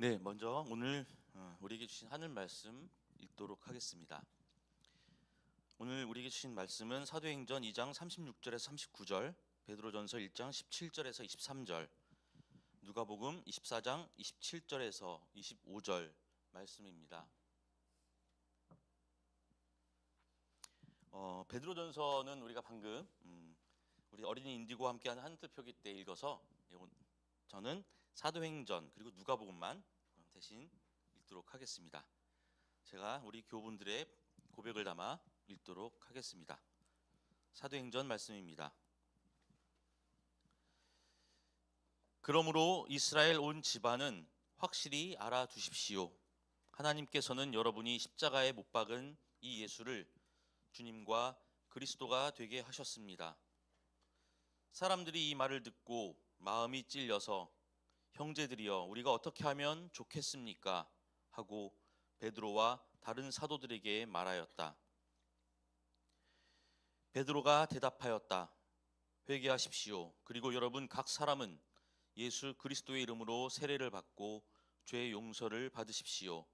네, 먼저 오늘 우리에게 주신 하늘 말씀 읽도록 하겠습니다. 오늘 우리에게 주신 말씀은 사도행전 2장 36절에서 39절, 베드로전서 1장 17절에서 23절, 누가복음 24장 27절에서 25절 말씀입니다. 베드로전서는 우리가 방금 우리 어린이 인디고와 함께하는 하늘표기 때 읽어서 저는 사도행전 그리고 누가복음만 대신 읽도록 하겠습니다. 제가 우리 교우분들의 고백을 담아 읽도록 하겠습니다. 사도행전 말씀입니다. 그러므로 이스라엘 온 집안은 확실히 알아두십시오. 하나님께서는 여러분이 십자가에 못 박은 이 예수를 주님과 그리스도가 되게 하셨습니다. 사람들이 이 말을 듣고 마음이 찔려서 형제들이여 우리가 어떻게 하면 좋겠습니까? 하고 베드로와 다른 사도들에게 말하였다. 베드로가 대답하였다. 회개하십시오. 그리고 여러분 각 사람은 예수 그리스도의 이름으로 세례를 받고 죄의 용서를 받으십시오.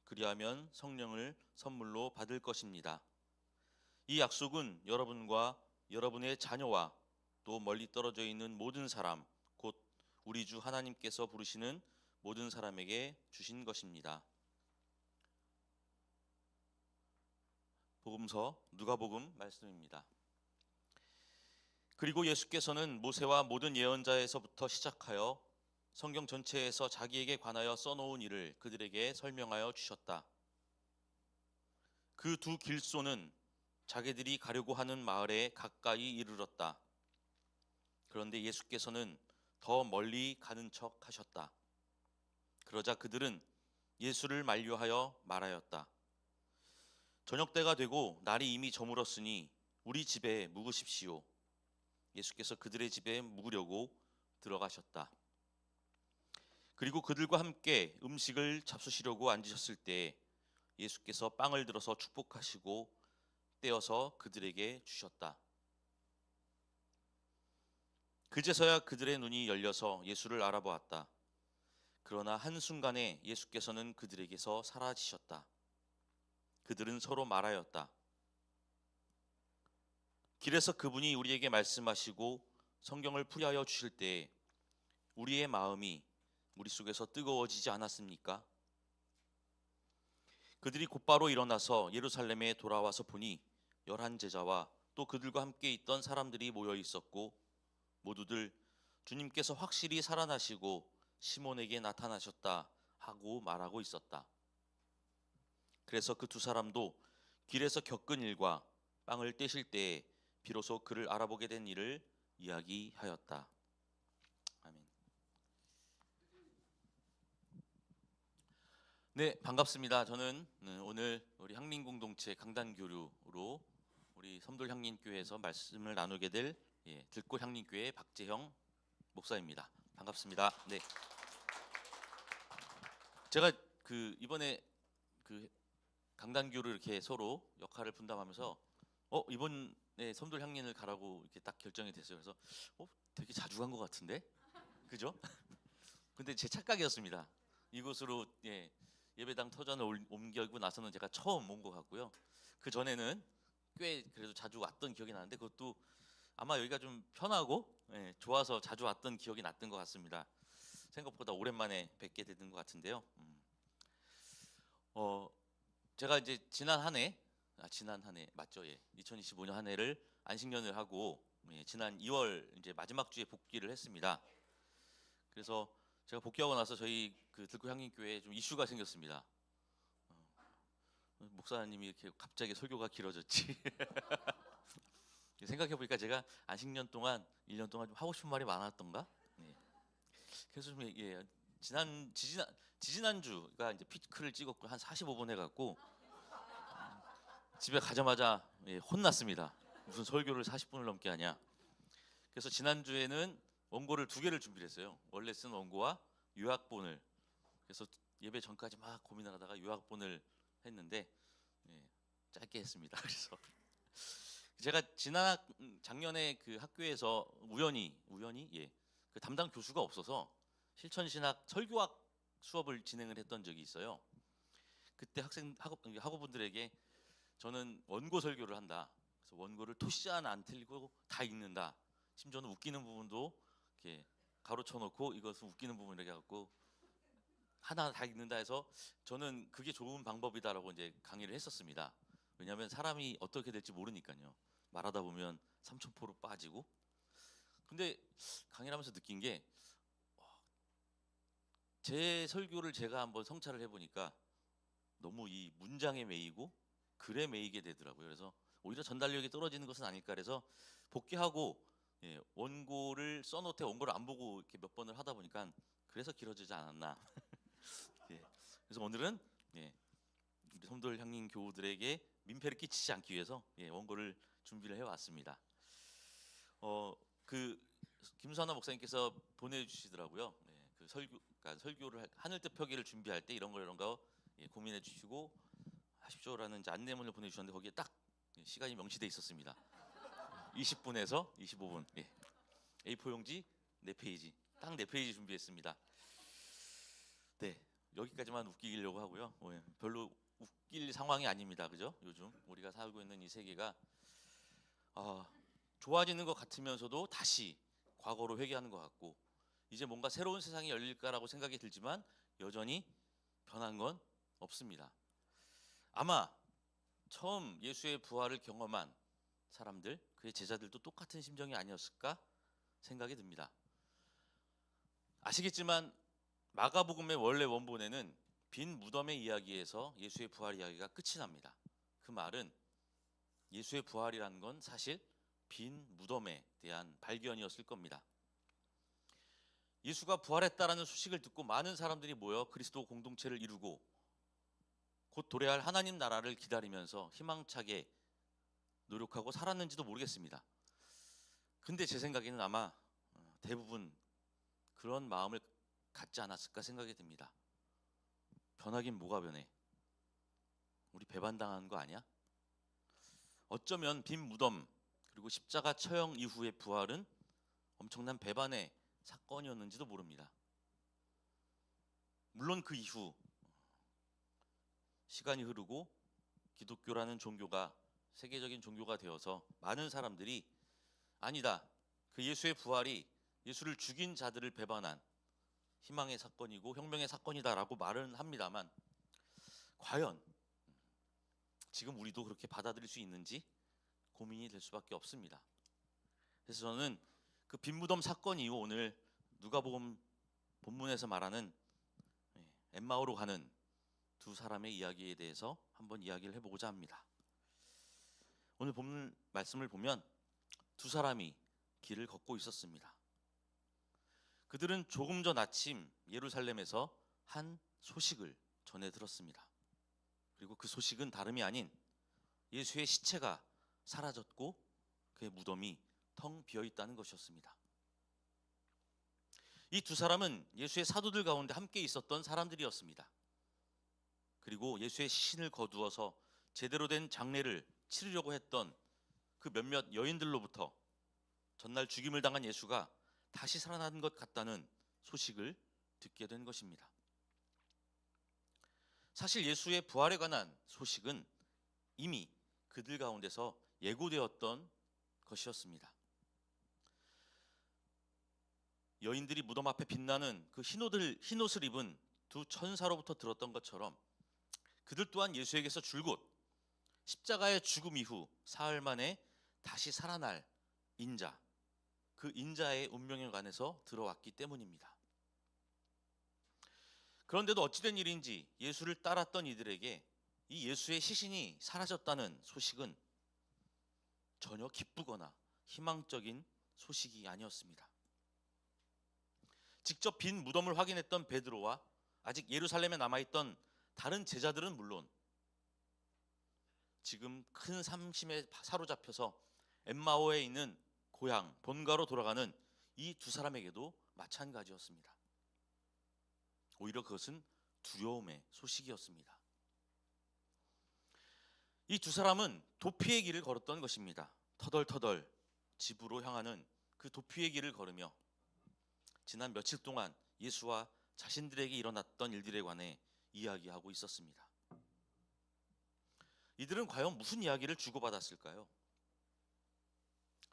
그리하면 성령을 선물로 받을 것입니다. 이 약속은 여러분과 여러분의 자녀와 또 멀리 떨어져 있는 모든 사람, 곧 우리 주 하나님께서 부르시는 모든 사람에게 주신 것입니다. 복음서 누가복음 말씀입니다. 그리고 예수께서는 모세와 모든 예언자에서부터 시작하여 성경 전체에서 자기에게 관하여 써놓은 일을 그들에게 설명하여 주셨다. 그 두 길소는 자기들이 가려고 하는 마을에 가까이 이르렀다. 그런데 예수께서는 더 멀리 가는 척 하셨다. 그러자 그들은 예수를 만류하여 말하였다. 저녁 때가 되고 날이 이미 저물었으니 우리 집에 묵으십시오. 예수께서 그들의 집에 묵으려고 들어가셨다. 그리고 그들과 함께 음식을 잡수시려고 앉으셨을 때 예수께서 빵을 들어서 축복하시고 떼어서 그들에게 주셨다. 그제서야 그들의 눈이 열려서 예수를 알아보았다. 그러나 한순간에 예수께서는 그들에게서 사라지셨다. 그들은 서로 말하였다. 길에서 그분이 우리에게 말씀하시고 성경을 풀이하여 주실 때 우리의 마음이 우리 속에서 뜨거워지지 않았습니까? 그들이 곧바로 일어나서 예루살렘에 돌아와서 보니 11제자와 또 그들과 함께 있던 사람들이 모여 있었고 모두들 주님께서 확실히 살아나시고 시몬에게 나타나셨다 하고 말하고 있었다. 그래서 그 두 사람도 길에서 겪은 일과 빵을 떼실 때에 비로소 그를 알아보게 된 일을 이야기하였다. 아멘. 네, 반갑습니다. 저는 오늘 우리 향림공동체 강단교류로 우리 섬돌향림교회에서 말씀을 나누게 될 들꽃향림교회 박재형 목사입니다. 반갑습니다. 네, 제가 이번에 강단교를 이렇게 서로 역할을 분담하면서 이번에 섬돌향림을 가라고 이렇게 딱 결정이 됐어요. 그래서 되게 자주 간 것 같은데, 그죠? 근데 제 착각이었습니다. 이곳으로 예배당 터전을 옮기고 나서는 제가 처음 온 것 같고요. 그 전에는 꽤 그래도 자주 왔던 기억이 나는데 그것도 아마 여기가 좀 편하고 좋아서 자주 왔던 기억이 났던 것 같습니다. 생각보다 오랜만에 뵙게 되는 것 같은데요. 제가 이제 지난 한 해 맞죠? 2025년 한 해를 안식년을 하고 지난 2월 이제 마지막 주에 복귀를 했습니다. 그래서 제가 복귀하고 나서 저희 들꽃향림교회에 좀 이슈가 생겼습니다. 목사님이 이렇게 갑자기 설교가 길어졌지. 생각해 보니까 제가 안식년 동안 1년 동안 좀 하고 싶은 말이 많았던가? 그래서 좀 지지난주가 이제 피크를 찍었고 한 45분 해갖고 집에 가자마자 혼났습니다. 무슨 설교를 40분을 넘게 하냐. 그래서 지난주에는 원고를 2개를 준비를 했어요. 원래 쓴 원고와 요약본을. 그래서 예배 전까지 막 고민을 하다가 요약본을 했는데 짧게 했습니다. 그래서 제가 작년에 그 학교에서 우연히 그 담당 교수가 없어서 실천신학 설교학 수업을 진행을 했던 적이 있어요. 그때 학우분들에게 저는 원고 설교를 한다. 그래서 원고를 토시 하나 안 틀리고 다 읽는다. 심지어는 웃기는 부분도 이렇게 가로쳐 놓고 이것은 웃기는 부분이라고 해갖고 하나 다 읽는다 해서 저는 그게 좋은 방법이다라고 이제 강의를 했었습니다. 왜냐하면 사람이 어떻게 될지 모르니까요. 말하다 보면 삼천포로 빠지고. 근데 강의를 하면서 느낀 게 제 설교를 제가 한번 성찰을 해보니까 너무 이 문장에 매이고 글에 매이게 되더라고요. 그래서 오히려 전달력이 떨어지는 것은 아닐까 그래서 복귀하고 원고를 써놓되 원고를 안 보고 이렇게 몇 번을 하다 보니까 그래서 길어지지 않았나. 예, 그래서 오늘은 우리 섬돌 향림 교우들에게 민폐를 끼치지 않기 위해서 원고를 준비를 해왔습니다. 그 김수하나 목사님께서 보내주시더라고요. 그 그러니까 설교를 하늘 뜻 표기를 준비할 때 이런 거 고민해 주시고 하십시오라는 이제 안내문을 보내주셨는데 거기에 딱 시간이 명시돼 있었습니다. 20분에서 25분. A4 용지 4페이지, 딱 4페이지 준비했습니다. 네, 여기까지만 웃기려고 하고요. 별로 웃길 상황이 아닙니다, 그죠? 요즘 우리가 살고 있는 이 세계가 좋아지는 것 같으면서도 다시 과거로 회귀하는 것 같고 이제 뭔가 새로운 세상이 열릴까라고 생각이 들지만 여전히 변한 건 없습니다. 아마 처음 예수의 부활을 경험한 사람들, 그의 제자들도 똑같은 심정이 아니었을까 생각이 듭니다. 아시겠지만 마가복음의 원래 원본에는 빈 무덤의 이야기에서 예수의 부활 이야기가 끝이 납니다. 그 말은 예수의 부활이라는 건 사실 빈 무덤에 대한 발견이었을 겁니다. 예수가 부활했다라는 소식을 듣고 많은 사람들이 모여 그리스도 공동체를 이루고 곧 도래할 하나님 나라를 기다리면서 희망차게 노력하고 살았는지도 모르겠습니다. 근데 제 생각에는 아마 대부분 그런 마음을 갖지 않았을까 생각이 듭니다. 변하긴 뭐가 변해? 우리 배반당한 거 아니야? 어쩌면 빈 무덤 그리고 십자가 처형 이후의 부활은 엄청난 배반의 사건이었는지도 모릅니다. 물론 그 이후 시간이 흐르고 기독교라는 종교가 세계적인 종교가 되어서 많은 사람들이 아니다, 그 예수의 부활이 예수를 죽인 자들을 배반한 희망의 사건이고 혁명의 사건이다라고 말은 합니다만 과연 지금 우리도 그렇게 받아들일 수 있는지 고민이 될 수밖에 없습니다. 그래서 저는 그 빈무덤 사건 이후 오늘 누가복음 본문에서 말하는 엠마오로 가는 두 사람의 이야기에 대해서 한번 이야기를 해보고자 합니다. 오늘 본문 말씀을 보면 두 사람이 길을 걷고 있었습니다. 그들은 조금 전 아침 예루살렘에서 한 소식을 전해 들었습니다. 그리고 그 소식은 다름이 아닌 예수의 시체가 사라졌고 그의 무덤이 텅 비어 있다는 것이었습니다. 이 두 사람은 예수의 사도들 가운데 함께 있었던 사람들이었습니다. 그리고 예수의 시신을 거두어서 제대로 된 장례를 치르려고 했던 그 몇몇 여인들로부터 전날 죽임을 당한 예수가 다시 살아난 것 같다는 소식을 듣게 된 것입니다. 사실 예수의 부활에 관한 소식은 이미 그들 가운데서 예고되었던 것이었습니다. 여인들이 무덤 앞에 빛나는 그 흰옷을 입은 두 천사로부터 들었던 것처럼 그들 또한 예수에게서 줄곧 십자가의 죽음 이후 사흘 만에 다시 살아날 인자, 그 인자의 운명에 관해서 들어왔기 때문입니다. 그런데도 어찌된 일인지 예수를 따랐던 이들에게 이 예수의 시신이 사라졌다는 소식은 전혀 기쁘거나 희망적인 소식이 아니었습니다. 직접 빈 무덤을 확인했던 베드로와 아직 예루살렘에 남아있던 다른 제자들은 물론 지금 큰 삼심에 사로잡혀서 엠마오에 있는 고향 본가로 돌아가는 이 두 사람에게도 마찬가지였습니다. 오히려 그것은 두려움의 소식이었습니다. 이 두 사람은 도피의 길을 걸었던 것입니다. 터덜터덜 집으로 향하는 그 도피의 길을 걸으며 지난 며칠 동안 예수와 자신들에게 일어났던 일들에 관해 이야기하고 있었습니다. 이들은 과연 무슨 이야기를 주고받았을까요?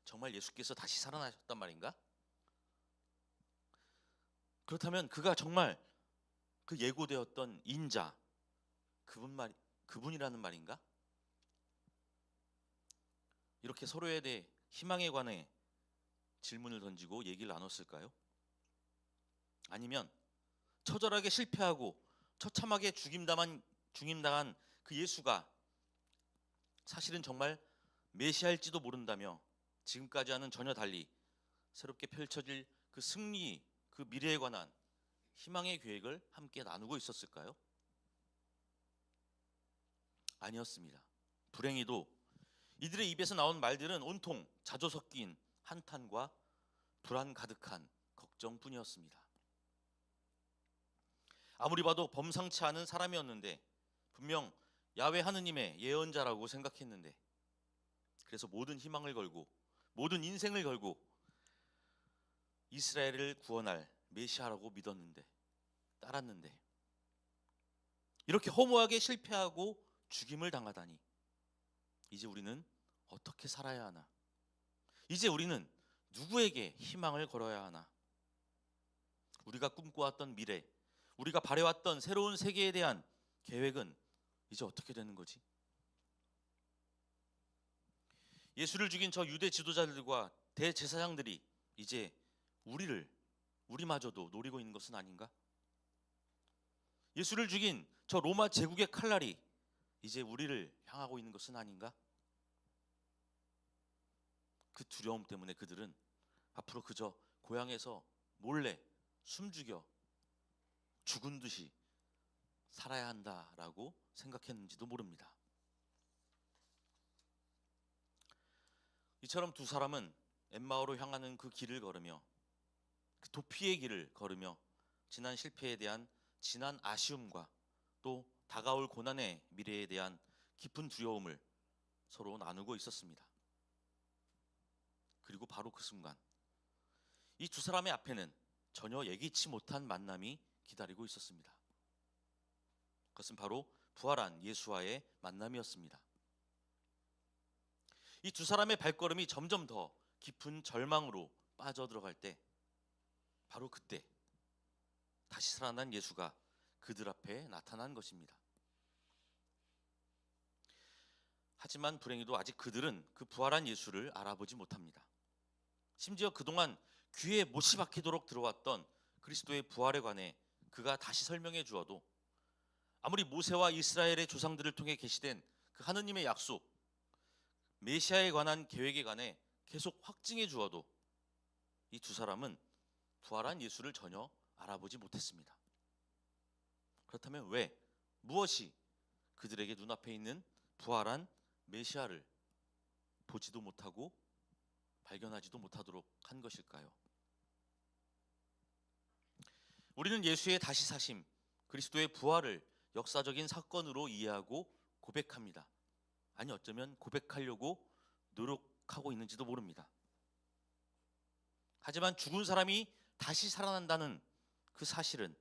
정말 예수께서 다시 살아나셨단 말인가? 그렇다면 그가 정말 그 예고되었던 인자, 그분이라는 말인가? 이렇게 서로에 대해 희망에 관해 질문을 던지고 얘기를 나눴을까요? 아니면 처절하게 실패하고 처참하게 죽임당한 그 예수가 사실은 정말 메시아일지도 모른다며 지금까지와는 전혀 달리 새롭게 펼쳐질 그 승리, 그 미래에 관한 희망의 계획을 함께 나누고 있었을까요? 아니었습니다. 불행히도 이들의 입에서 나온 말들은 온통 자조 섞인 한탄과 불안 가득한 걱정뿐이었습니다. 아무리 봐도 범상치 않은 사람이었는데, 분명 야훼 하느님의 예언자라고 생각했는데, 그래서 모든 희망을 걸고 모든 인생을 걸고 이스라엘을 구원할 메시아라고 믿었는데, 따랐는데, 이렇게 허무하게 실패하고 죽임을 당하다니, 이제 우리는 어떻게 살아야 하나? 이제 우리는 누구에게 희망을 걸어야 하나? 우리가 꿈꿔왔던 미래, 우리가 바래왔던 새로운 세계에 대한 계획은 이제 어떻게 되는 거지? 예수를 죽인 저 유대 지도자들과 대제사장들이 이제 우리마저도 노리고 있는 것은 아닌가? 예수를 죽인 저 로마 제국의 칼날이 이제 우리를 향하고 있는 것은 아닌가? 그 두려움 때문에 그들은 앞으로 그저 고향에서 몰래 숨죽여 죽은 듯이 살아야 한다라고 생각했는지도 모릅니다. 이처럼 두 사람은 엠마오로 향하는 그 길을 걸으며, 그 도피의 길을 걸으며 지난 실패에 대한 진한 아쉬움과 또 다가올 고난의 미래에 대한 깊은 두려움을 서로 나누고 있었습니다. 그리고 바로 그 순간 이 두 사람의 앞에는 전혀 예기치 못한 만남이 기다리고 있었습니다. 그것은 바로 부활한 예수와의 만남이었습니다. 이 두 사람의 발걸음이 점점 더 깊은 절망으로 빠져들어갈 때, 바로 그때 다시 살아난 예수가 그들 앞에 나타난 것입니다. 하지만 불행히도 아직 그들은 그 부활한 예수를 알아보지 못합니다. 심지어 그동안 귀에 못이 박히도록 들어왔던 그리스도의 부활에 관해 그가 다시 설명해 주어도, 아무리 모세와 이스라엘의 조상들을 통해 계시된 그 하느님의 약속, 메시아에 관한 계획에 관해 계속 확증해 주어도 이 두 사람은 부활한 예수를 전혀 알아보지 못했습니다. 그렇다면 무엇이 그들에게 눈앞에 있는 부활한 메시아를 보지도 못하고 발견하지도 못하도록 한 것일까요? 우리는 예수의 다시 사심, 그리스도의 부활을 역사적인 사건으로 이해하고 고백합니다. 아니, 어쩌면 고백하려고 노력하고 있는지도 모릅니다. 하지만 죽은 사람이 다시 살아난다는 그 사실은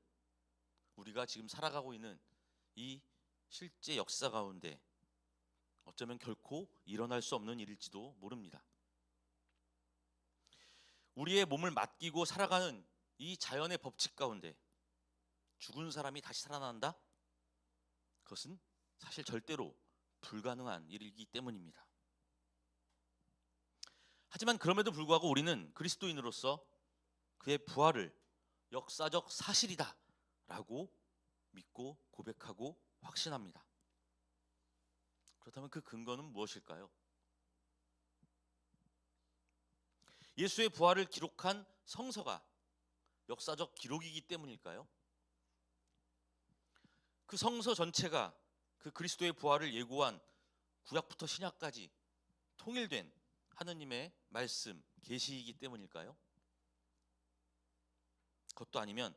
우리가 지금 살아가고 있는 이 실제 역사 가운데 어쩌면 결코 일어날 수 없는 일일지도 모릅니다. 우리의 몸을 맡기고 살아가는 이 자연의 법칙 가운데 죽은 사람이 다시 살아난다? 그것은 사실 절대로 불가능한 일이기 때문입니다. 하지만 그럼에도 불구하고 우리는 그리스도인으로서 그의 부활을 역사적 사실이다 라고 믿고 고백하고 확신합니다. 그렇다면 그 근거는 무엇일까요? 예수의 부활을 기록한 성서가 역사적 기록이기 때문일까요? 그 성서 전체가 그 그리스도의 부활을 예고한 구약부터 신약까지 통일된 하느님의 말씀, 계시이기 때문일까요? 그것도 아니면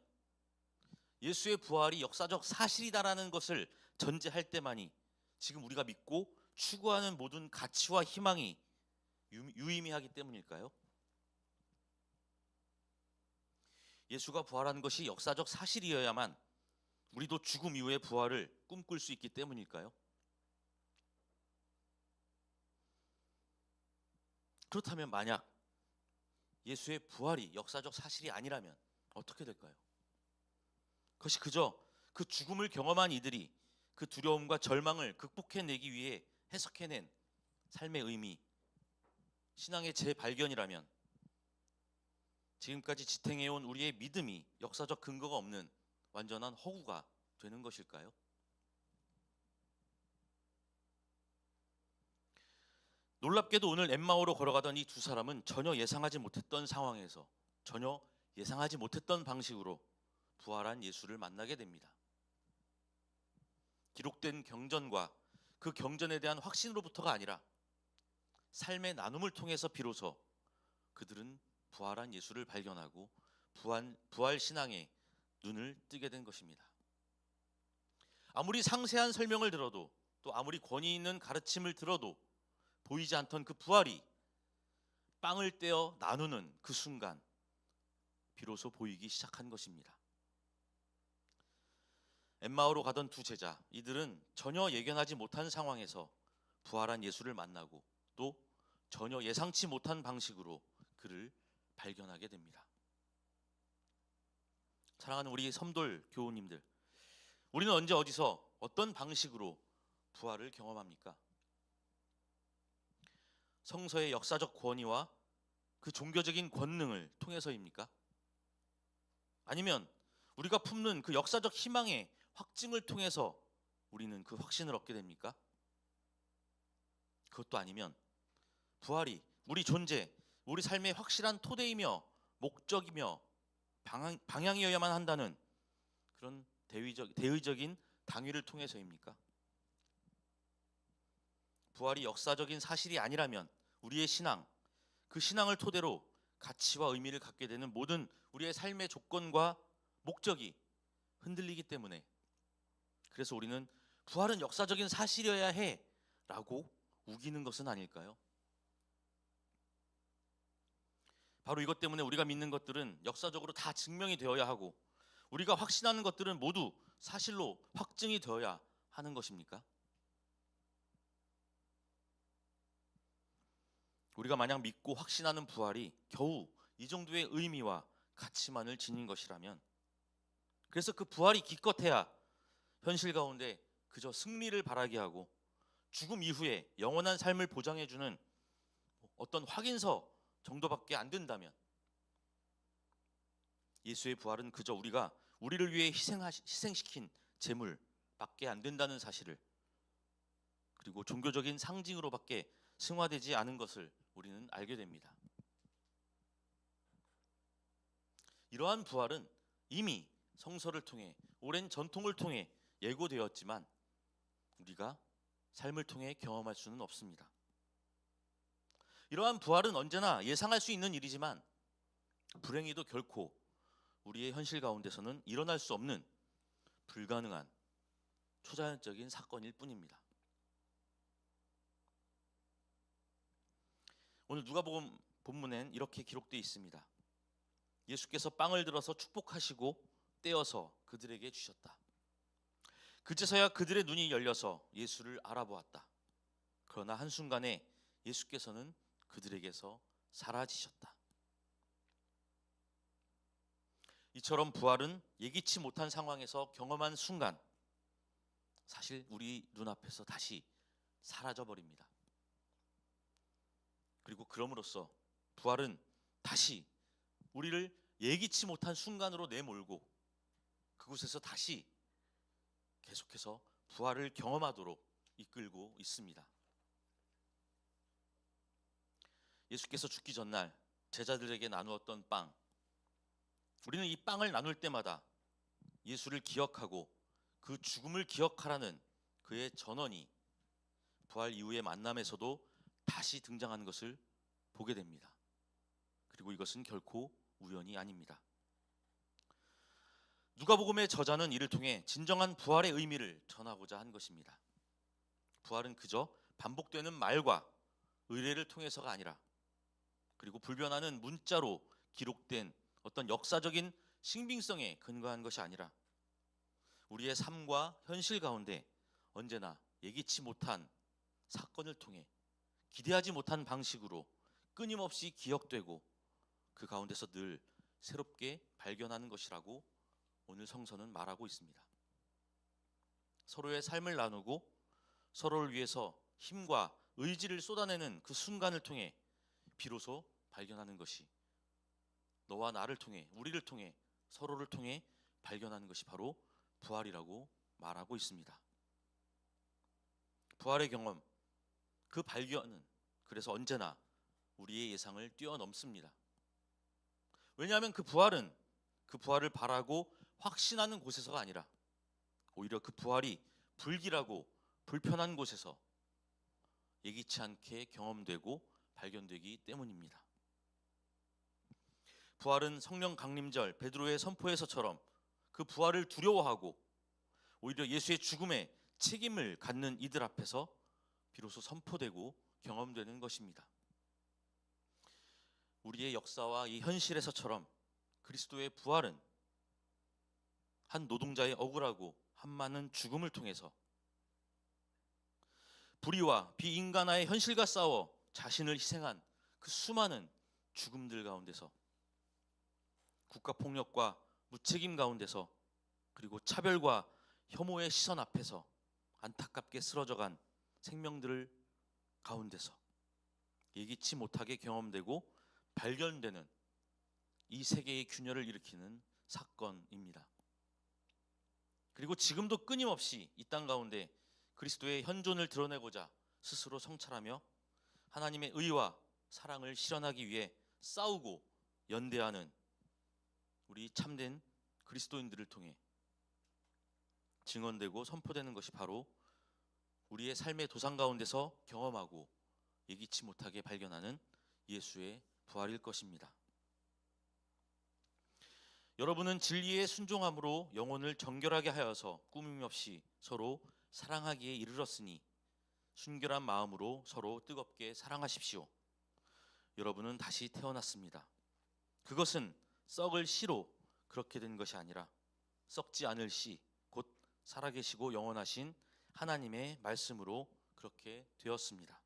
예수의 부활이 역사적 사실이다라는 것을 전제할 때만이 지금 우리가 믿고 추구하는 모든 가치와 희망이 유의미하기 때문일까요? 예수가 부활한 것이 역사적 사실이어야만 우리도 죽음 이후의 부활을 꿈꿀 수 있기 때문일까요? 그렇다면 만약 예수의 부활이 역사적 사실이 아니라면 어떻게 될까요? 그것이 그저 그 죽음을 경험한 이들이 그 두려움과 절망을 극복해내기 위해 해석해낸 삶의 의미, 신앙의 재발견이라면 지금까지 지탱해온 우리의 믿음이 역사적 근거가 없는 완전한 허구가 되는 것일까요? 놀랍게도 오늘 엠마오로 걸어가던 이 두 사람은 전혀 예상하지 못했던 상황에서 전혀 예상하지 못했던 방식으로 부활한 예수를 만나게 됩니다. 기록된 경전과 그 경전에 대한 확신으로부터가 아니라 삶의 나눔을 통해서 비로소 그들은 부활한 예수를 발견하고 부활 신앙에 눈을 뜨게 된 것입니다. 아무리 상세한 설명을 들어도 또 아무리 권위 있는 가르침을 들어도 보이지 않던 그 부활이 빵을 떼어 나누는 그 순간 비로소 보이기 시작한 것입니다. 엠마오로 가던 두 제자, 이들은 전혀 예견하지 못한 상황에서 부활한 예수를 만나고 또 전혀 예상치 못한 방식으로 그를 발견하게 됩니다. 사랑하는 우리 섬돌 교우님들, 우리는 언제 어디서 어떤 방식으로 부활을 경험합니까? 성서의 역사적 권위와 그 종교적인 권능을 통해서입니까? 아니면 우리가 품는 그 역사적 희망의 확증을 통해서 우리는 그 확신을 얻게 됩니까? 그것도 아니면 부활이 우리 존재, 우리 삶의 확실한 토대이며 목적이며 방향이어야만 한다는 그런 대의적인 당위를 통해서입니까? 부활이 역사적인 사실이 아니라면 우리의 신앙, 그 신앙을 토대로 가치와 의미를 갖게 되는 모든 우리의 삶의 조건과 목적이 흔들리기 때문에 그래서 우리는 부활은 역사적인 사실이어야 해 라고 우기는 것은 아닐까요? 바로 이것 때문에 우리가 믿는 것들은 역사적으로 다 증명이 되어야 하고 우리가 확신하는 것들은 모두 사실로 확증이 되어야 하는 것입니까? 우리가 만약 믿고 확신하는 부활이 겨우 이 정도의 의미와 가치만을 지닌 것이라면 그래서 그 부활이 기껏해야 현실 가운데 그저 승리를 바라게 하고 죽음 이후에 영원한 삶을 보장해주는 어떤 확인서 정도밖에 안 된다면 예수의 부활은 그저 우리를 위해 희생시킨 제물밖에 안 된다는 사실을 그리고 종교적인 상징으로밖에 승화되지 않은 것을 우리는 알게 됩니다. 이러한 부활은 이미 성서를 통해 오랜 전통을 통해 예고되었지만 우리가 삶을 통해 경험할 수는 없습니다. 이러한 부활은 언제나 예상할 수 있는 일이지만 불행히도 결코 우리의 현실 가운데서는 일어날 수 없는 불가능한 초자연적인 사건일 뿐입니다. 오늘 누가복음 본문엔 이렇게 기록되어 있습니다. 예수께서 빵을 들어서 축복하시고 떼어서 그들에게 주셨다. 그제서야 그들의 눈이 열려서 예수를 알아보았다. 그러나 한순간에 예수께서는 그들에게서 사라지셨다. 이처럼 부활은 예기치 못한 상황에서 경험한 순간 사실 우리 눈앞에서 다시 사라져버립니다. 그리고 그럼으로써 부활은 다시 우리를 예기치 못한 순간으로 내몰고 그곳에서 다시 계속해서 부활을 경험하도록 이끌고 있습니다. 예수께서 죽기 전날 제자들에게 나누었던 빵, 우리는 이 빵을 나눌 때마다 예수를 기억하고 그 죽음을 기억하라는 그의 전언이 부활 이후의 만남에서도 다시 등장하는 것을 보게 됩니다. 그리고 이것은 결코 우연이 아닙니다. 누가복음의 저자는 이를 통해 진정한 부활의 의미를 전하고자 한 것입니다. 부활은 그저 반복되는 말과 의례를 통해서가 아니라 그리고 불변하는 문자로 기록된 어떤 역사적인 신빙성에 근거한 것이 아니라 우리의 삶과 현실 가운데 언제나 예기치 못한 사건을 통해 기대하지 못한 방식으로 끊임없이 기억되고 그 가운데서 늘 새롭게 발견하는 것이라고 오늘 성서는 말하고 있습니다. 서로의 삶을 나누고 서로를 위해서 힘과 의지를 쏟아내는 그 순간을 통해 비로소 발견하는 것이, 너와 나를 통해, 우리를 통해, 서로를 통해 발견하는 것이 바로 부활이라고 말하고 있습니다. 부활의 경험, 그 발견은 그래서 언제나 우리의 예상을 뛰어넘습니다. 왜냐하면 그 부활을 바라고 확신하는 곳에서가 아니라 오히려 그 부활이 불길하고 불편한 곳에서 예기치 않게 경험되고 발견되기 때문입니다. 부활은 성령 강림절 베드로의 선포에서처럼 그 부활을 두려워하고 오히려 예수의 죽음에 책임을 갖는 이들 앞에서 비로소 선포되고 경험되는 것입니다. 우리의 역사와 이 현실에서처럼 그리스도의 부활은 한 노동자의 억울하고 한많은 죽음을 통해서 불의와 비인간화의 현실과 싸워 자신을 희생한 그 수많은 죽음들 가운데서, 국가폭력과 무책임 가운데서, 그리고 차별과 혐오의 시선 앞에서 안타깝게 쓰러져간 생명들을 가운데서 예기치 못하게 경험되고 발견되는 이 세계의 균열을 일으키는 사건입니다. 그리고 지금도 끊임없이 이 땅 가운데 그리스도의 현존을 드러내고자 스스로 성찰하며 하나님의 의와 사랑을 실현하기 위해 싸우고 연대하는 우리 참된 그리스도인들을 통해 증언되고 선포되는 것이 바로 우리의 삶의 도상 가운데서 경험하고 예기치 못하게 발견하는 예수의 부활일 것입니다. 여러분은 진리에 순종함으로 영혼을 정결하게 하여서 꾸밈 없이 서로 사랑하기에 이르렀으니 순결한 마음으로 서로 뜨겁게 사랑하십시오. 여러분은 다시 태어났습니다. 그것은 썩을 씨로 그렇게 된 것이 아니라 썩지 않을 씨, 곧 살아계시고 영원하신 하나님의 말씀으로 그렇게 되었습니다.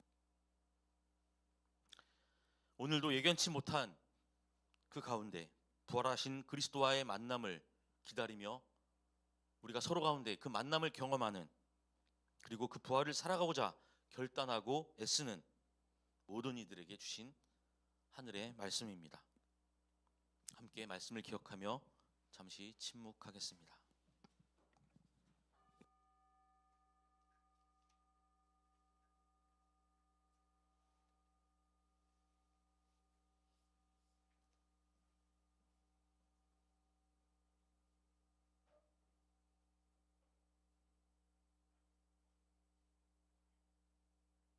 오늘도 예견치 못한 그 가운데 부활하신 그리스도와의 만남을 기다리며 우리가 서로 가운데 그 만남을 경험하는, 그리고 그 부활을 살아가고자 결단하고 애쓰는 모든 이들에게 주신 하늘의 말씀입니다. 함께 말씀을 기억하며 잠시 침묵하겠습니다.